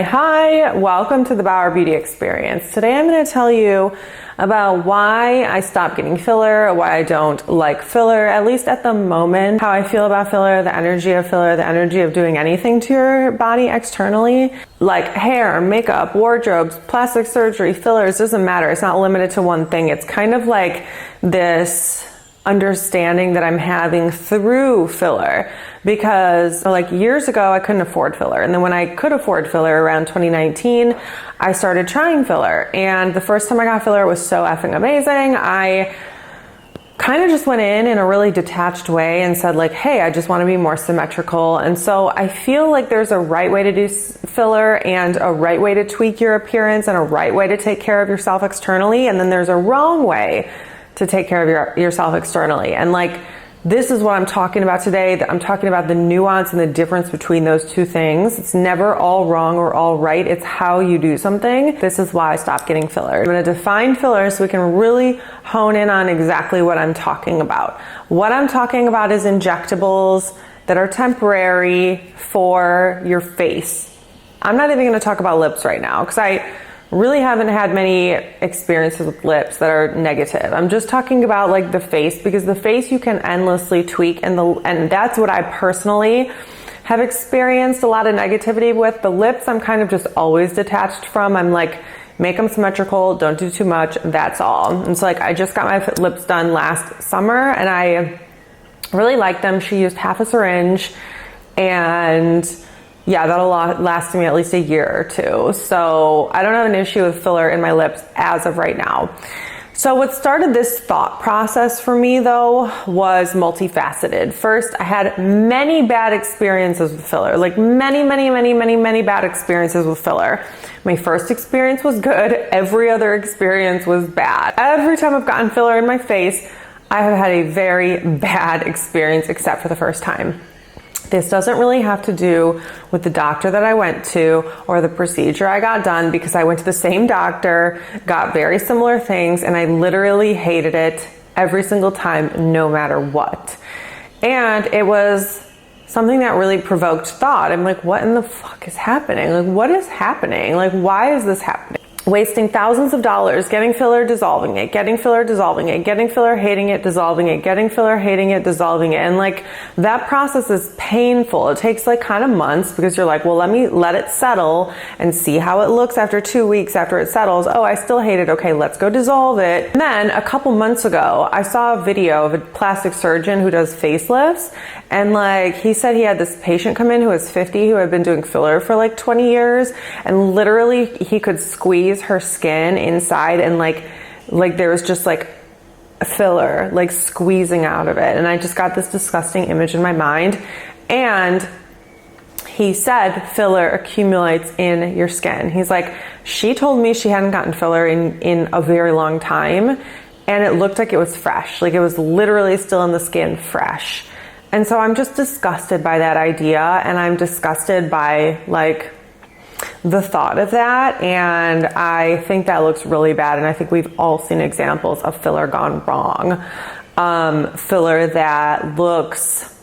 Hi, welcome to the Bauer Beauty Experience. Today I'm going to tell you about why I stopped getting filler, why I don't like filler, at least at the moment, how I feel about filler, the energy of filler, the energy of doing anything to your body externally, like hair, makeup, wardrobes, plastic surgery, fillers, doesn't matter. It's not limited to one thing. It's kind of like this understanding that I'm having through filler, because like years ago I couldn't afford filler, and then when I could afford filler around 2019 I started trying filler, and the first time I got filler was so effing amazing. I kind of just went in a really detached way and said like, hey, I just want to be more symmetrical. And so I feel like there's a right way to do filler and a right way to tweak your appearance and a right way to take care of yourself externally, and then there's a wrong way to take care of yourself externally. And like, this is what I'm talking about today. I'm talking about the nuance and the difference between those two things. It's never all wrong or all right. It's how you do something. This is why I stopped getting filler. I'm going to define filler so we can really hone in on exactly what I'm talking about. What I'm talking about is injectables that are temporary for your face. I'm not even going to talk about lips right now because I really haven't had many experiences with lips that are negative. I'm just talking about like the face, because the face you can endlessly tweak, and that's what I personally have experienced a lot of negativity with. The lips I'm kind of just always detached from. I'm like, make them symmetrical, don't do too much, that's all. And so like, I just got my lips done last summer and I really like them. She used half a syringe, and yeah, that'll last me at least a year or two. So I don't have an issue with filler in my lips as of right now. So what started this thought process for me though was multifaceted. First, I had many bad experiences with filler, like many bad experiences with filler. My first experience was good. Every other experience was bad. Every time I've gotten filler in my face, I have had a very bad experience except for the first time. This doesn't really have to do with the doctor that I went to or the procedure I got done, because I went to the same doctor, got very similar things, and I literally hated it every single time, no matter what. And it was something that really provoked thought. I'm like, what in the fuck is happening? Like, what is happening? Like, why is this happening? Wasting thousands of dollars, getting filler, dissolving it, getting filler, dissolving it, getting filler, hating it, dissolving it, getting filler, hating it, dissolving it. And like, that process is painful. It takes like kind of months, because you're like, well, let me let it settle and see how it looks after 2 weeks after it settles. Oh, I still hate it. Okay, let's go dissolve it. And then a couple months ago, I saw a video of a plastic surgeon who does facelifts. And like, he said he had this patient come in who was 50, who had been doing filler for like 20 years. And literally he could squeeze her skin inside, and like there was just like filler like squeezing out of it, and I just got this disgusting image in my mind. And he said filler accumulates in your skin. He's like, she told me she hadn't gotten filler in a very long time, and it looked like it was fresh, like it was literally still in the skin, fresh. And so I'm just disgusted by that idea, and I'm disgusted by like the thought of that, and I think that looks really bad. And I think we've all seen examples of filler gone wrong. Filler that looks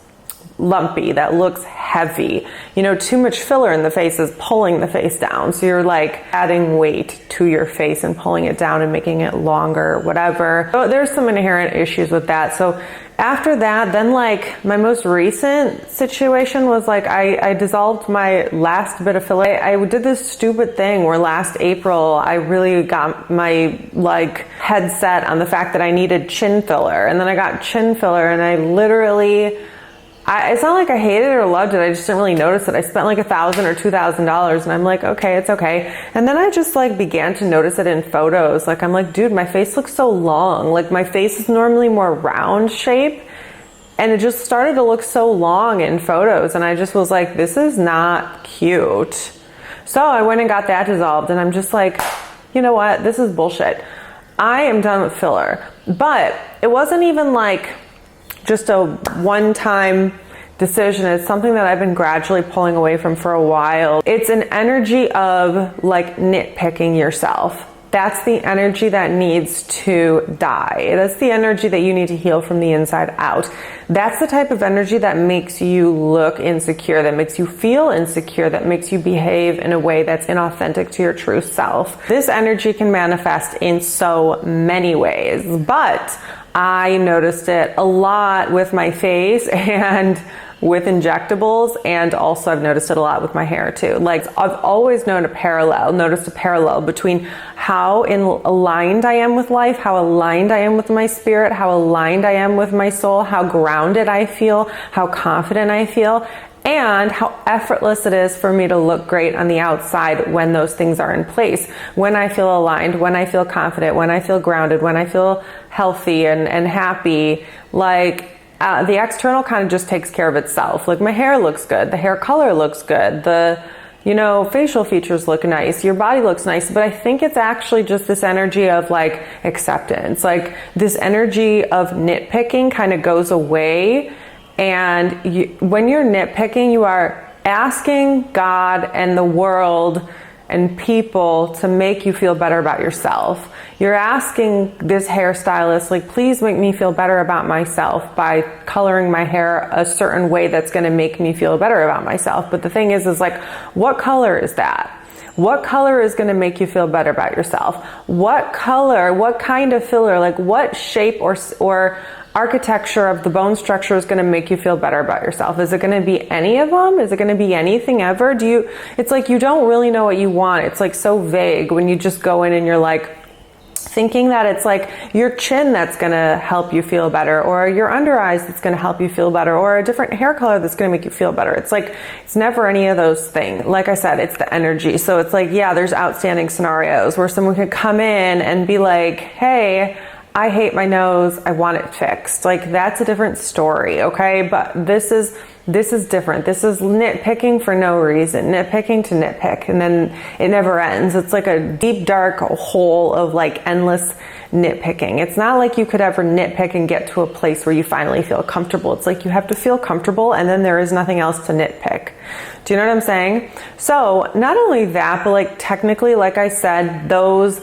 lumpy, that looks heavy. You know, too much filler in the face is pulling the face down. So you're like adding weight to your face and pulling it down and making it longer, whatever. So there's some inherent issues with that. So after that, then like my most recent situation was like I dissolved my last bit of filler. I did this stupid thing where last April I really got my like head set on the fact that I needed chin filler, and then I got chin filler, and I literally, it's not like I hated it or loved it. I just didn't really notice it. I spent like $1,000 or $2,000, and I'm like, okay, it's okay. And then I just like began to notice it in photos. Like, I'm like, dude, my face looks so long. Like, my face is normally more round shape, and it just started to look so long in photos. And I just was like, this is not cute. So I went and got that dissolved, and I'm just like, you know what? This is bullshit. I am done with filler. But it wasn't even like just a one-time decision. It's something that I've been gradually pulling away from for a while. It's an energy of like nitpicking yourself. That's the energy that needs to die. That's the energy that you need to heal from the inside out. That's the type of energy that makes you look insecure, that makes you feel insecure, that makes you behave in a way that's inauthentic to your true self. This energy can manifest in so many ways, but I noticed it a lot with my face and with injectables, and also I've noticed it a lot with my hair too. Like, I've always noticed a parallel between how aligned I am with life, how aligned I am with my spirit, how aligned I am with my soul, how grounded I feel, how confident I feel, and how effortless it is for me to look great on the outside when those things are in place. When I feel aligned, when I feel confident, when I feel grounded, when I feel healthy and happy, like, the external kind of just takes care of itself. Like, my hair looks good, the hair color looks good, the, facial features look nice, your body looks nice. But I think it's actually just this energy of like acceptance. Like, this energy of nitpicking kind of goes away. And when you're nitpicking, you are asking God and the world and people to make you feel better about yourself. You're asking this hairstylist, like, please make me feel better about myself by coloring my hair a certain way that's gonna make me feel better about myself. But the thing is like, what color is that? What color is gonna make you feel better about yourself? What color, what kind of filler, like what shape or architecture of the bone structure is going to make you feel better about yourself? Is it going to be any of them? Is it going to be anything ever? It's like you don't really know what you want. It's like so vague when you just go in and you're like thinking that it's like your chin that's going to help you feel better, or your under eyes that's going to help you feel better, or a different hair color that's going to make you feel better. It's like, it's never any of those things. Like I said, it's the energy. So it's like, yeah, there's outstanding scenarios where someone could come in and be like, hey, I hate my nose, I want it fixed. Like, that's a different story, okay? But this is different. This is nitpicking for no reason, nitpicking to nitpick, and then it never ends. It's like a deep, dark hole of like endless nitpicking. It's not like you could ever nitpick and get to a place where you finally feel comfortable. It's like you have to feel comfortable, and then there is nothing else to nitpick. Do you know what I'm saying? So not only that, but like technically, like I said, those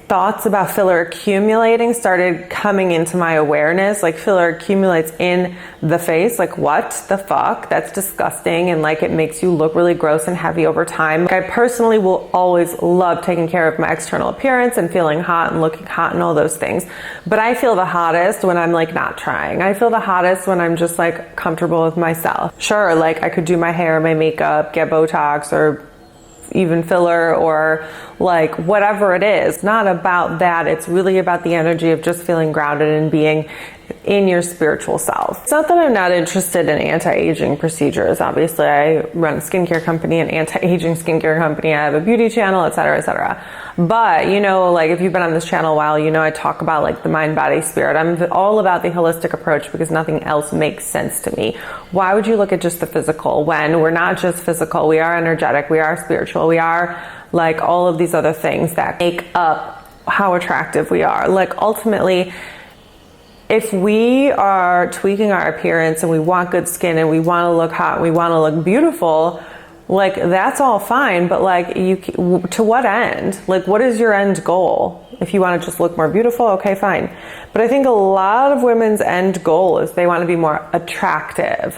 thoughts about filler accumulating started coming into my awareness. Like, filler accumulates in the face. Like, what the fuck? That's disgusting. And like, it makes you look really gross and heavy over time. Like, I personally will always love taking care of my external appearance and feeling hot and looking hot and all those things. But I feel the hottest when I'm like not trying. I feel the hottest when I'm just like comfortable with myself. Sure, like I could do my hair, my makeup, get Botox, or even filler, or like whatever it is. It's not about that. It's really about the energy of just feeling grounded and being in your spiritual self. It's not that I'm not interested in anti-aging procedures. Obviously, I run a skincare company, an anti-aging skincare company. I have a beauty channel, etc., etc. But, like if you've been on this channel a while, I talk about like the mind, body, spirit. I'm all about the holistic approach because nothing else makes sense to me. Why would you look at just the physical when we're not just physical? We are energetic, we are spiritual, we are like all of these other things that make up how attractive we are. Like, ultimately, if we are tweaking our appearance and we want good skin and we want to look hot, we want to look beautiful, like that's all fine, but like to what end? Like, what is your end goal? If you want to just look more beautiful, okay, fine. But I think a lot of women's end goal is they want to be more attractive.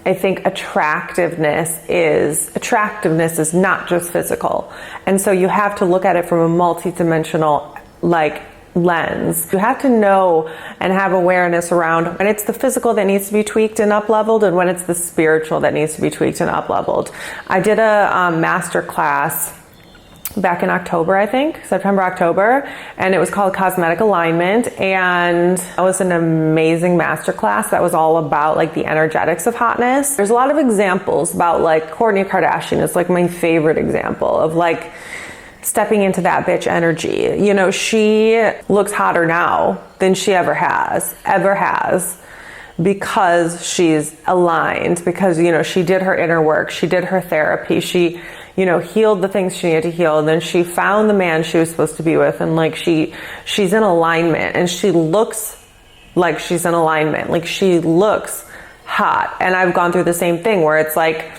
I think attractiveness is not just physical. And so you have to look at it from a multi-dimensional lens. You have to know and have awareness around when it's the physical that needs to be tweaked and up-leveled, and when it's the spiritual that needs to be tweaked and up-leveled. I did a master class back in October, I think, September, October, and it was called Cosmetic Alignment, and it was an amazing master class that was all about like the energetics of hotness. There's a lot of examples about like Kourtney Kardashian is like my favorite example of like stepping into that bitch energy. She looks hotter now than she ever has, because she's aligned, because, she did her inner work, she did her therapy, she, healed the things she needed to heal, and then she found the man she was supposed to be with, and like she's in alignment, and she looks like she's in alignment, like she looks hot. And I've gone through the same thing where it's like,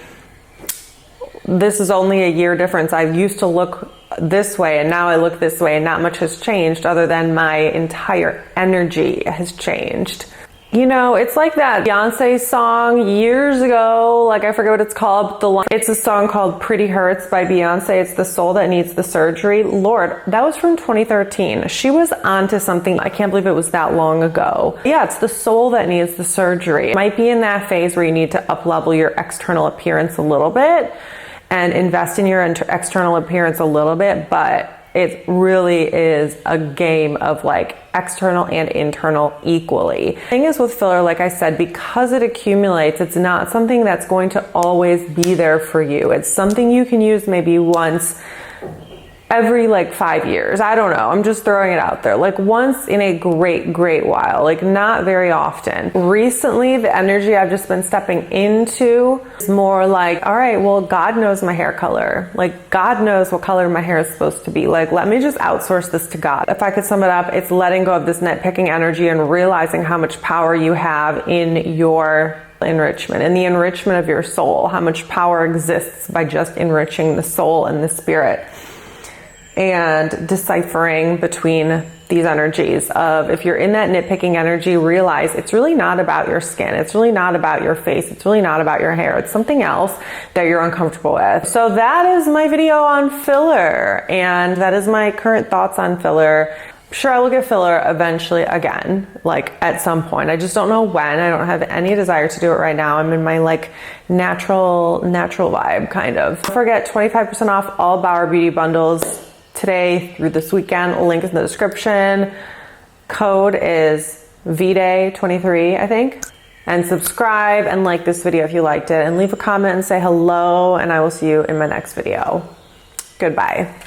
this is only a year difference. I used to look this way and now I look this way and not much has changed other than my entire energy has changed. You know, it's like that Beyonce song years ago, like I forget what it's called. It's a song called Pretty Hurts by Beyonce. It's the soul that needs the surgery. Lord, that was from 2013. She was onto something. I can't believe it was that long ago. Yeah, it's the soul that needs the surgery. It might be in that phase where you need to up-level your external appearance a little bit and invest in your external appearance a little bit, but it really is a game of like external and internal equally. The thing is with filler, like I said, because it accumulates, it's not something that's going to always be there for you. It's something you can use maybe once every like 5 years. I don't know. I'm just throwing it out there. Like once in a great while, like not very often. Recently, the energy I've just been stepping into is more like, all right, well, God knows my hair color. Like God knows what color my hair is supposed to be. Like, let me just outsource this to God. If I could sum it up, it's letting go of this nitpicking energy and realizing how much power you have in your enrichment, in the enrichment of your soul, how much power exists by just enriching the soul and the spirit. And deciphering between these energies of, if you're in that nitpicking energy, realize it's really not about your skin. It's really not about your face. It's really not about your hair. It's something else that you're uncomfortable with. So that is my video on filler. And that is my current thoughts on filler. I'm sure I will get filler eventually again, like at some point. I just don't know when. I don't have any desire to do it right now. I'm in my like natural vibe kind of. Don't forget 25% off all Bauer Beauty bundles today through this weekend. Link is in the description. Code is VDAY23, I think. And subscribe and like this video if you liked it, and leave a comment and say hello, and I will see you in my next video. Goodbye.